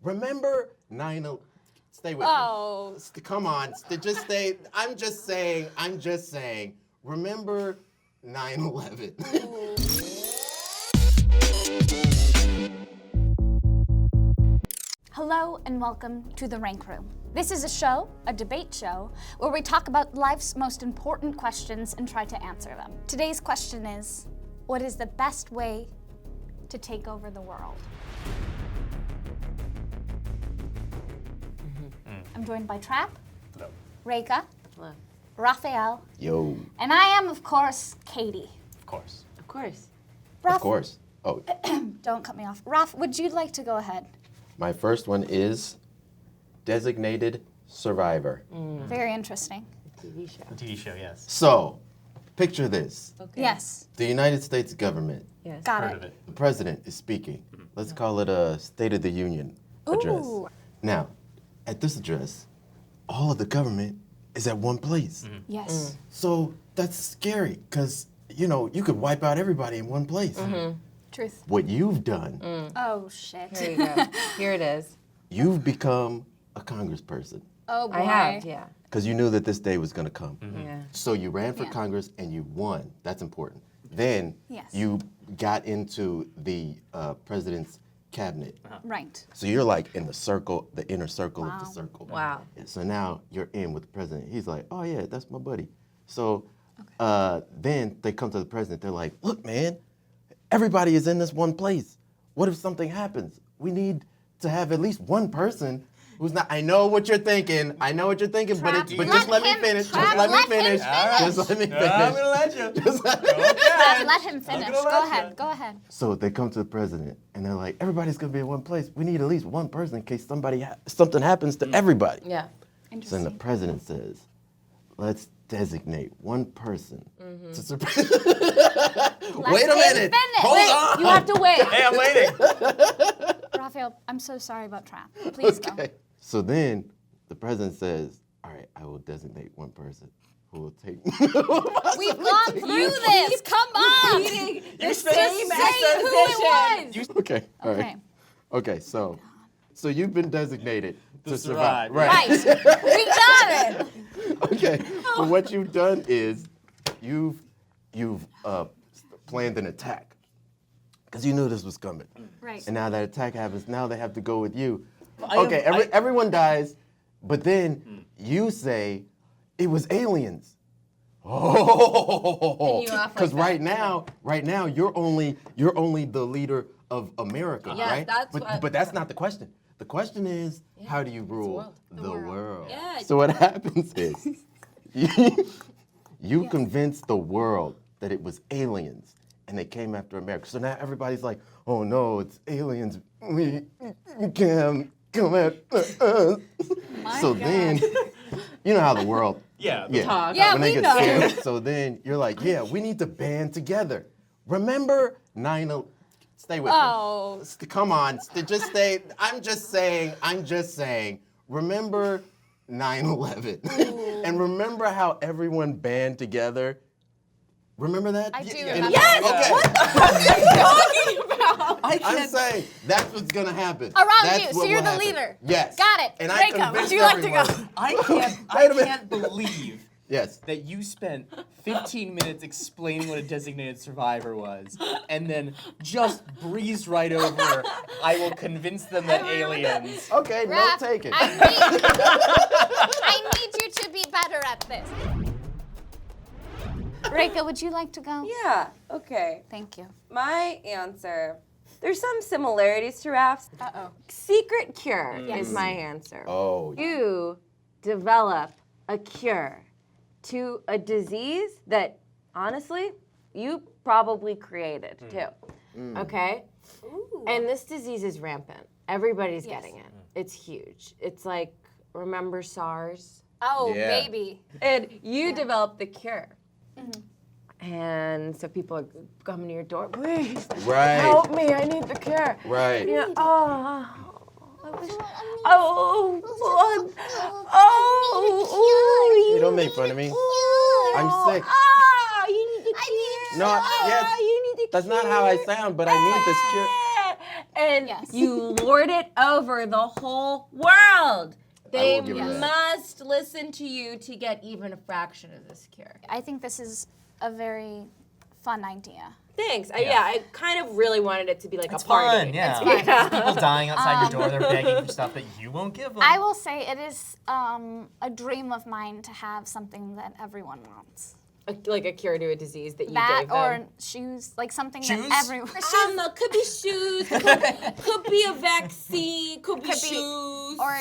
Remember 9/11? Stay with me. Come on, just stay. I'm just saying. Remember 9/11? Hello and welcome to The Rank Room. This is a debate show, where we talk about life's most important questions and try to answer them. Today's question is, what is the best way to take over the world? I'm joined by Trapp. Hello. Rekha. Hello. Raphael. Yo. And I am, of course, Katie. Of course. Of course. Raph, Of course. Oh, don't cut me off. Raph, would you like to go ahead? my first one is designated survivor. Very interesting. TV show. The TV show, yes. So, picture this. Okay. Yes, The United States government, Yes. got Heard it. of it. the president is speaking. Let's call it a State of the Union address. Ooh. Now, at this address, all of the government is at one place. Yes. So that's scary because, you could wipe out everybody in one place. Truth. What you've done, Oh, shit. Here you go. Here it is. you've become a congressperson Oh, boy. I have, yeah. because you knew that this day was going to come. Yeah. So you ran for Yeah. Congress and you won. That's important. Then Yes. you got into the president's cabinet. Right. So you're like in the circle, the inner circle of the Wow. circle. Wow. And so now you're in with the president. He's like, oh yeah, that's my buddy. So then they come to the president. They're like, look, man, everybody is in this one place. What if something happens? We need to have at least one person who's not. I know what you're thinking. But Trapp, just let me him- finish. Trapp, Just let me let him finish. finish. Just let me finish. I'm gonna let you. Just let me- Trapp, let him finish. gonna Go let ahead. you. Go ahead. So they come to the president and they're like, everybody's gonna be in one place. We need at least one person in case something happens to everybody. Yeah. So then Interesting. the president says, let's designate one person to surprise. Wait a him minute. finish. Hold Wait, on. You have to wait. Hey, I'm waiting. Raphael, I'm so sorry about Trapp. Please go. Okay. So then the president says, all right, I will designate one person who will take. We've gone through this. Come on. You Just spent say who it was. Okay. All right. Okay. Okay. So you've been designated to survive. Right. We got it. Okay. But what you've done is you've planned an attack because you knew this was coming. Right. And now that attack happens, now they have to go with you. I am- Okay, everyone dies, but then you say it was aliens. Oh, And you laugh like because that. right now you're only the leader of America, Yeah, right? that's but what- but that's not the question. The question is, how do you rule the world. world? Yeah. So what happens is you convince the world that it was aliens and they came after America. So now everybody's like, oh no, it's aliens. We can't come after us. So then, you know how the world, Yeah. Talk. Yeah, when they we get know. scared. So then you're like, yeah, we need to band together. Remember 9/11? Stay with Oh. me. Come on, just stay. I'm just saying. Remember 9/11, and remember how everyone band together. Remember that? I do And- remember. Yes! Okay. What are you talking about? I I'm can't. saying that's what's gonna happen. Around That's you, so what you're will the happen. leader. Yes. Got it. And I Rekha, would convinced you like to go? everyone. I Wait a minute. can't believe Yes. that you spent 15 minutes explaining what a designated survivor was, and then just breezed right over, I will convince them that aliens. Okay, Raph, note taken. I need you to be better at this. Rekha, would you like to go? Yeah, okay. Thank you. My answer, there's some similarities to Raph's. Uh-oh. Secret cure is my answer. Oh. You develop a cure to a disease that, honestly, you probably created too. Okay? And this disease is rampant. Everybody's getting it. It's huge. It's like, remember SARS? Oh, Yeah. baby. And you developed the cure. And so people are coming to your door, please Right. help me, I need the cure. Right. Yeah. Oh, Hey, don't make fun of me. I'm sick. Ah, you need the cure. No, yes. You need the That's cure. not how I sound, but I need this cure. and Yes. you lord it over the whole world. They give her that. must listen to you to get even a fraction of this cure. I think this is a very fun idea. Thanks. I kind of really wanted it to be like It's a party. fun, yeah. It's fun. People dying outside your door, they're begging for stuff that you won't give them. I will say it is a dream of mine to have something that everyone wants. Like a cure to a disease that you That gave them. or shoes, like something Shoes? that everyone. Could be shoes, could be a vaccine, could be shoes. Or,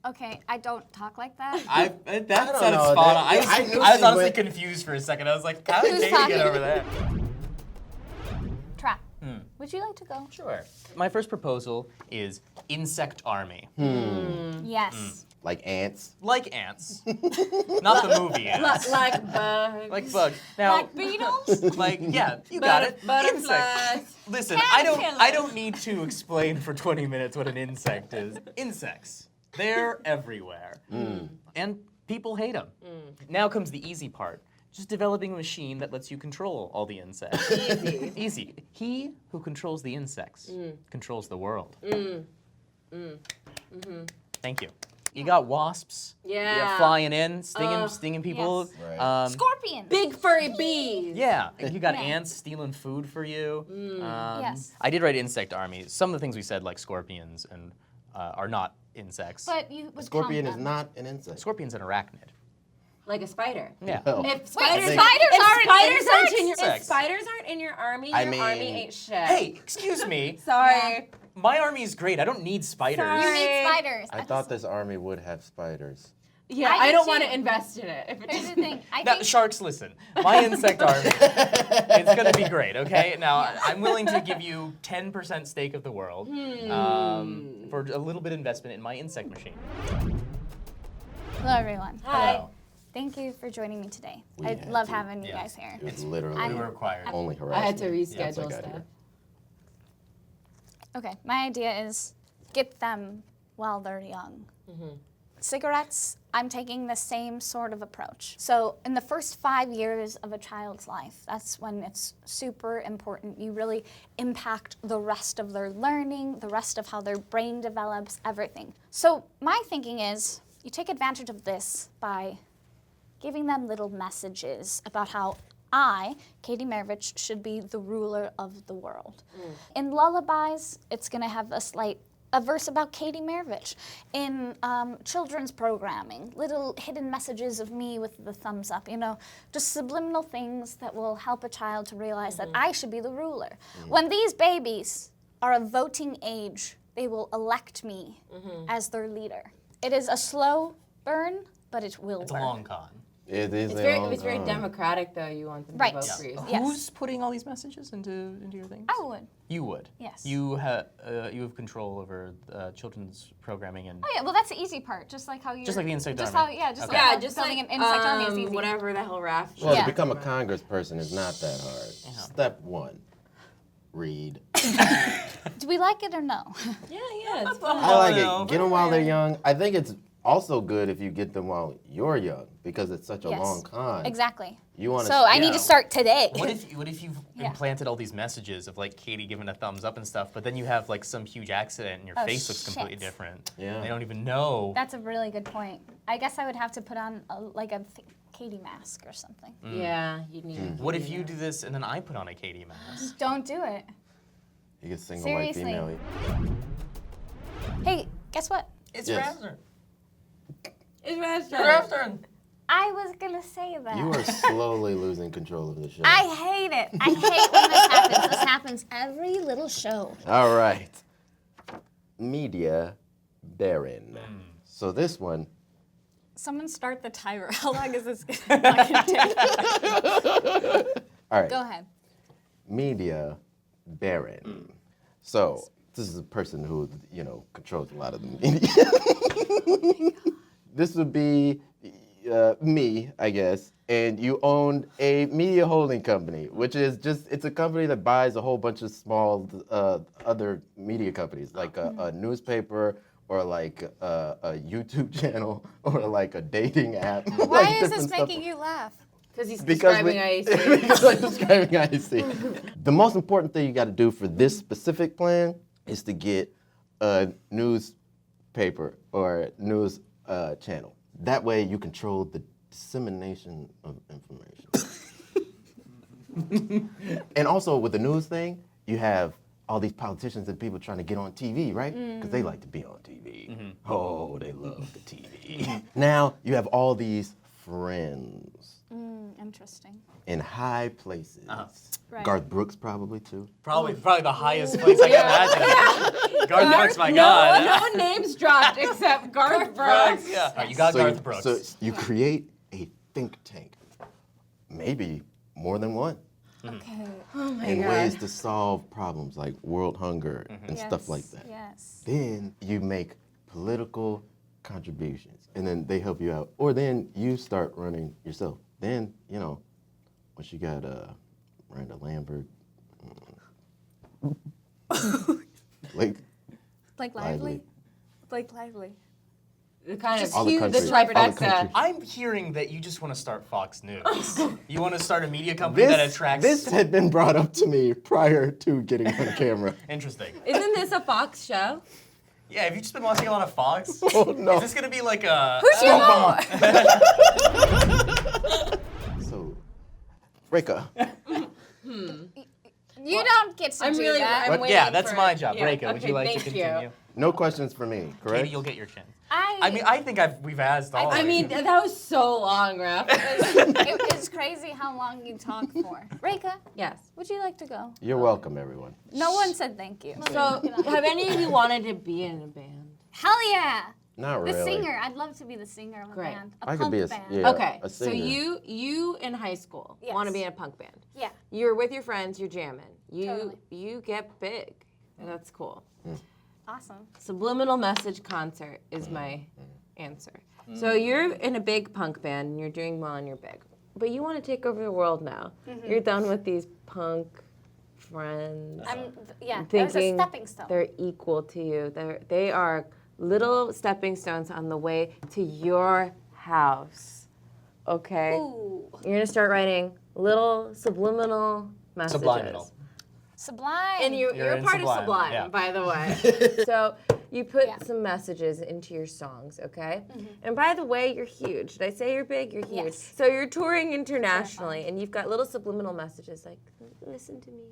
okay, I don't talk like that. That don't sounded know. spot on. I I was knew honestly she went- confused for a second. I was like, how did Who's Katie talking? get over that? Trapp. Would you like to go? Sure. My first proposal is insect army. Yes. Like ants. Like ants. Not the movie ants. Like bugs. Like bugs. Now, Like beetles? like, yeah, you got it. Butterflies. Insects. Listen, I don't need to explain for 20 minutes what an insect is. Insects. They're everywhere. And people hate them. Now comes the easy part. Just developing a machine that lets you control all the insects. Easy. Easy. He who controls the insects controls the world. Thank you. You got wasps. Yeah. You got flying in, stinging people. yes. Right. Scorpions. Big furry bees. Yeah, and you got Yeah. ants stealing food for you. Yes. I did write insect army. Some of the things we said, like scorpions, and are not insects. But you would Scorpion count is them. not an insect. Scorpion's an arachnid. Like a spider. Yeah. Oh. If Wait, spiders, think- spiders if aren't spiders aren't in your, insects. if spiders aren't in your army, I your mean- army ain't shit. Hey, excuse me. Sorry. My army is great. I don't need spiders. Sorry. You need spiders. I thought this army would have spiders. Yeah, I I, do don't too. want to invest in it. If it Here's just, the thing. I Now, think sharks, listen. My insect army, it's gonna be great, okay? Now, I'm willing to give you 10% stake of the world for a little bit of investment in my insect machine. Hello, everyone. Hi. Hello. Thank you for joining me today. We I had love to. having you Yeah. guys here. It's literally We were required. only I harassment. had to once I reschedule got stuff. here. Okay, my idea is get them while they're young. Cigarettes, I'm taking the same sort of approach. So in the first 5 years of a child's life, that's when it's super important. You really impact the rest of their learning, the rest of how their brain develops, everything. So my thinking is you take advantage of this by giving them little messages about how I, Katie Marovitch, should be the ruler of the world. In lullabies, it's gonna have a verse about Katie Marovitch. In children's programming, little hidden messages of me with the thumbs up, just subliminal things that will help a child to realize that I should be the ruler. When these babies are of voting age, they will elect me as their leader. It is a slow burn, but it will It's a burn. long con. It is It's a very, long it's very time. democratic, though. You want them Right. to vote Yeah. for you. Yes. Who's putting all these messages into your things? I would. You would. Yes. You have control over children's programming and. Oh yeah, well that's the easy part, just like how you. Just like the insect just army. How, yeah, just Okay. like Yeah, how just building like an insect army is easy. whatever the hell Raph. Well, Yeah. to become a congressperson is not that hard. Step 1, read. Do we like it or no? Yeah, it's fun. I like no. it. Get them while they're young. I think it's also good if you get them while you're young because it's such a Yes. long con. Exactly. You want So I need yeah. to start today. What if you've Yeah. implanted all these messages of like Katie giving a thumbs up and stuff, but then you have like some huge accident and your Oh, face looks completely shit. different. Yeah. They don't even know. That's a really good point. I guess I would have to put on a Katie mask or something. Yeah, you need. What if you do this and then I put on a Katie mask? Don't do it. You get single Seriously. white female. Hey, guess what? It's Yes. Raph. It's Rap's Raph's turn. I was gonna say that. You are slowly losing control of the show. I hate it. I hate when this happens. This happens every little show. All right. Media Baron. So this one, Someone start the timer. How long is this gonna take? all right. Go ahead. Media Baron. So this is a person who, controls a lot of the media. This would be me, I guess, and you own a media holding company, which is it's a company that buys a whole bunch of small other media companies, like a newspaper or like a YouTube channel or like a dating app. Why is this making you laugh? Because he's Because describing we- IAC. because I'm describing IC. The most important thing you got to do for this specific plan is to get a newspaper or news channel. That way you control the dissemination of information. And also with the news thing, you have all these politicians and people trying to get on TV, right? Because they like to be on TV. Oh, they love the TV. Now you have all these friends Interesting. in high places. Right. Garth Brooks probably too. Probably the highest place I can imagine. Garth Brooks, my God. No names dropped except Garth Brooks. Yeah. All right, you got Garth Brooks. So you create a think tank, maybe more than one, Okay. in ways to solve problems like world hunger and stuff like that. Yes. Then you make political contributions, and then they help you out. Or then you start running yourself. Then, once you got Miranda Lambert, Like Lively? Like Lively. The kind All the the countries, all the trifecta. countries. I'm hearing that you just want to start Fox News. You want to start a media company that attracts... This had been brought up to me prior to getting on camera. Interesting. Isn't this a Fox show? Yeah, have you just been watching a lot of Fox? Oh, no. Is this going to be like a... So, Rekha, You don't get to I'm do really. that. I'm waiting Yeah, that's for my it. job. Yeah. Rekha, would you like to thank continue? no questions for me, correct? Katie, you'll get your chance. I mean, I think we've asked all. I of mean, you. that was so long, Raph. it's crazy how long you talk for. Rekha, Yes. would you like to go? You're welcome, everyone. No one said thank you. So, have any of you wanted to be in a band? Hell yeah! Not The really. singer. I'd love to be the singer of a Great. band. I could punk be a band. yeah, Okay, a so singer. you in high school Yes. want to be in a punk band. Yeah. You're with your friends, you're jamming. Totally. You get big. And that's cool. Awesome. Subliminal message concert is my answer. So you're in a big punk band and you're doing well and you're big. But you want to take over the world now. You're done with these punk friends. Yeah, it was a Thinking stepping stone. they're equal to you. They are little stepping stones on the way to your house. Okay? Ooh. You're gonna start writing little subliminal messages. Subliminal. Sublime. And you're You're in part Sublime, of Sublime, yeah. by the way. So you put Yeah. some messages into your songs, okay? And by the way, you're huge. Did I say you're big? You're huge. Yes. So you're touring internationally, and you've got little subliminal messages like, listen to me.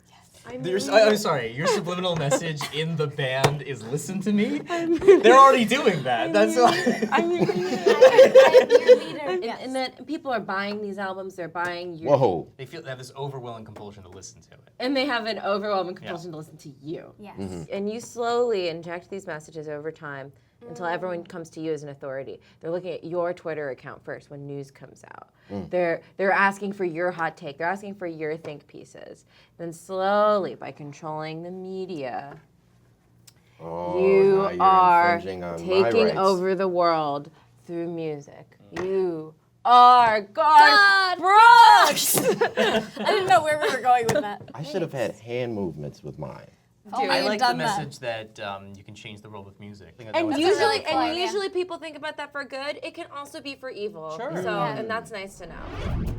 Yes. I'm sorry. Your subliminal message in the band is "Listen to me." They're already doing that. That's why. I'm your Your leader. Yes. And then people are buying these albums. They're buying your. Whoa. They have this overwhelming compulsion to listen to it. And they have an overwhelming compulsion to listen to you. Yes. And you slowly inject these messages over time until everyone comes to you as an authority. They're looking at your Twitter account first when news comes out. They're asking for your hot take. They're asking for your think pieces. Then slowly, by controlling the media, Oh, you now you're are infringing on my taking rights. over the world through music. You are God Brooks! I didn't know where we were going with that. I should have had hand movements with mine. Only I you'd like the done that. message that you can change the world with music. And That's a usually, really cool idea. usually people think about that for good. It can also be for evil. Sure. So, Yeah. and that's nice to know.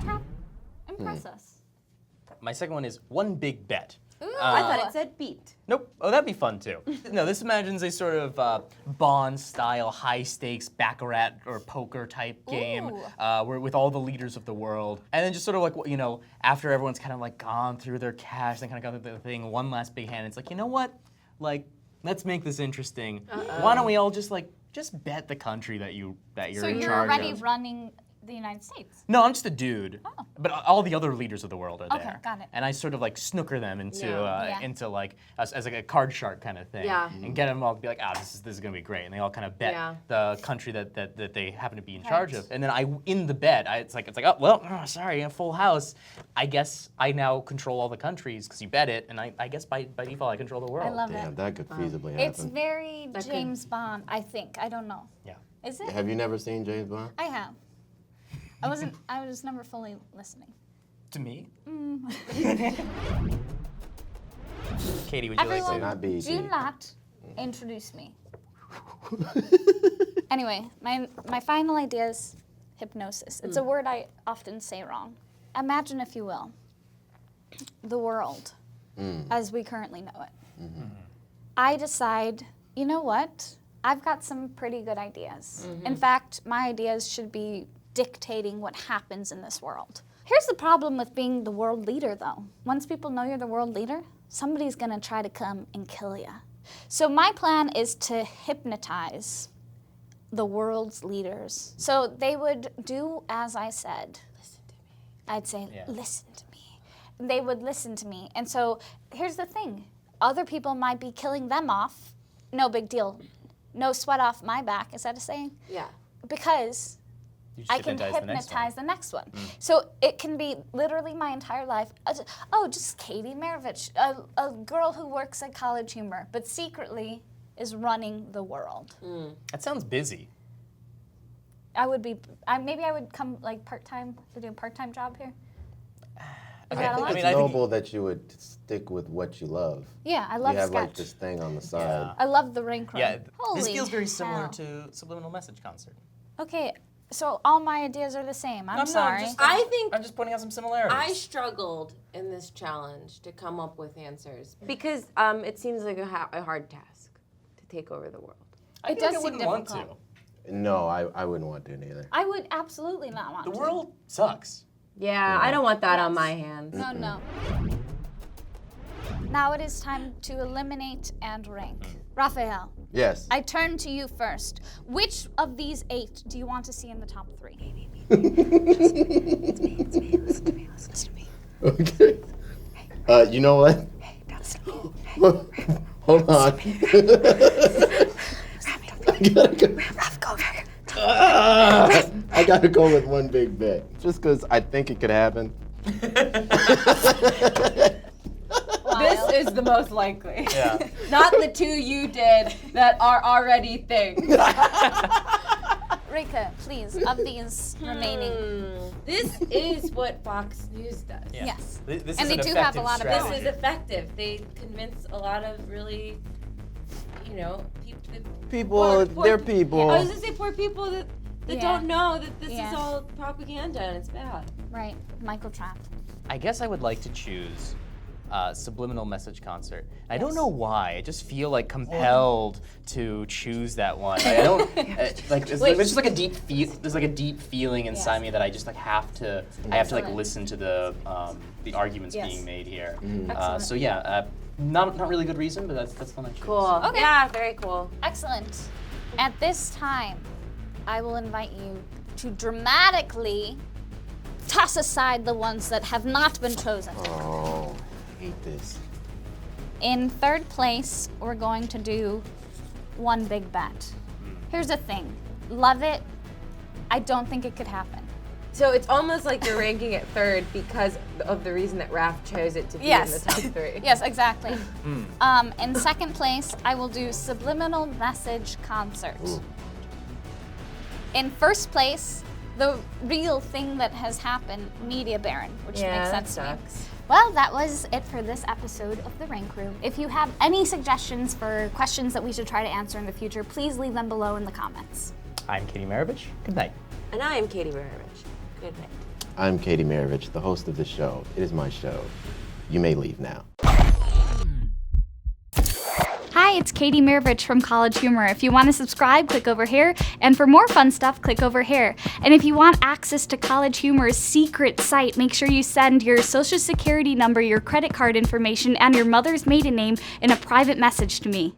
Trapp, impress us. My second one is one big bet. Ooh. I thought it said beat. Nope. Oh, that'd be fun too. No, this imagines a sort of Bond-style, high-stakes baccarat or poker type game, where with all the leaders of the world, and then just sort of like after everyone's kind of like gone through their cash and kind of got through the thing, one last big hand. It's like, you know what? Like, let's make this interesting. Why don't we all just bet the country that you're So in you're charge already of? running the United States. No, I'm just a dude. Oh. But all the other leaders of the world are Okay, there. got it. And I sort of like snooker them into Yeah. into like as like a card shark kind of thing. Yeah. And get them all to be like, this is gonna be great. And they all kind of bet Yeah. the country that they happen to be in Right. charge of. And then in the bet, it's like oh well, sorry, a full house. I guess I now control all the countries because you bet it, and I guess by default I control the world. I love Damn, it. that could feasibly It's happen. very James Bond, I think. I don't know. Yeah. Is it? Have you never seen James Bond? I have. I was never fully listening. To me. Mm. Katie, would you like Everyone, to? Not BG. do not introduce me. Anyway, my final idea is hypnosis. It's a word I often say wrong. Imagine, if you will, the world as we currently know it. I decide, you know what? I've got some pretty good ideas. In fact, my ideas should be dictating what happens in this world. Here's the problem with being the world leader, though. Once people know you're the world leader, somebody's gonna try to come and kill you. So my plan is to hypnotize the world's leaders. So they would do as I said. Listen to me. I'd say, listen to me. They would listen to me. And so here's the thing. Other people might be killing them off. No big deal. No sweat off my back. Is that a saying? Yeah. Because You just I can hypnotize hypnotize the next one. So it can be literally my entire life. Just Katie Marovitch, a girl who works at College Humor, but secretly is running the world. That sounds busy. Maybe I would come like part-time to do a part-time job here. Is Okay, that a lot? I mean, It's I think noble that you would stick with what you love. Yeah, I love You have sketch. like this thing on the side. I love the rank room. Yeah, Holy this feels very similar hell. to Subliminal Message Concert. Okay, so all my ideas are the same. I'm sorry. I'm just pointing out some similarities. I struggled in this challenge to come up with answers because it seems like a hard task to take over the world. I It feel does like I seem wouldn't want difficult. to. No, I wouldn't want to either. I would absolutely not want The to. world sucks. Yeah, I don't want that on my hands. No. Now it is time to eliminate and rank. Raphael, Yes. I turn to you first. Which of these 8 do you want to see in the top 3? Listen to me. Okay. You know what? Hey, listen to me. Hold on. I gotta go. Raph, go over here. I gotta go with one big bet, just because I think it could happen. This is the most likely. Yeah. Not the 2 you did that are already things. Rekha, please, of these remaining. This is what Fox News does. Yeah. Yes. This And is they an do have a effective lot of strategy. This is effective. They convince a lot of really, People, they're people. I was gonna say poor people that Yeah. don't know that this Yeah. is all propaganda and it's bad. Right, Michael Trapp. I guess I would like to choose Subliminal Message Concert. I don't know why. I just feel like compelled to choose that one. Like, I don't there's just like a deep there's like a deep feeling inside me that I just like have to like Excellent. listen to the arguments Yes. being made here. Excellent. So yeah, not really good reason, but that's the one I choose. Cool. Okay. Yeah, very cool. Excellent. At this time, I will invite you to dramatically toss aside the ones that have not been chosen. Oh, I hate this. In 3rd place, we're going to do one big bet. Here's the thing. Love it. I don't think it could happen. So it's almost like you're ranking it 3rd because of the reason that Raph chose it to be Yes. in the top 3. Yes, exactly. In 2nd place, I will do Subliminal Message Concert. In 1st place, the real thing that has happened, Media Baron, which makes sense to me. Well, that was it for this episode of The Rank Room. If you have any suggestions for questions that we should try to answer in the future, please leave them below in the comments. I'm Katie Marovitch. Good night. And I am Katie Marovitch. Good night. I'm Katie Marovitch, the host of this show. It is my show. You may leave now. Hi, it's Katie Marovitch from College Humor. If you want to subscribe, click over here. And for more fun stuff, click over here. And if you want access to College Humor's secret site, make sure you send your social security number, your credit card information, and your mother's maiden name in a private message to me.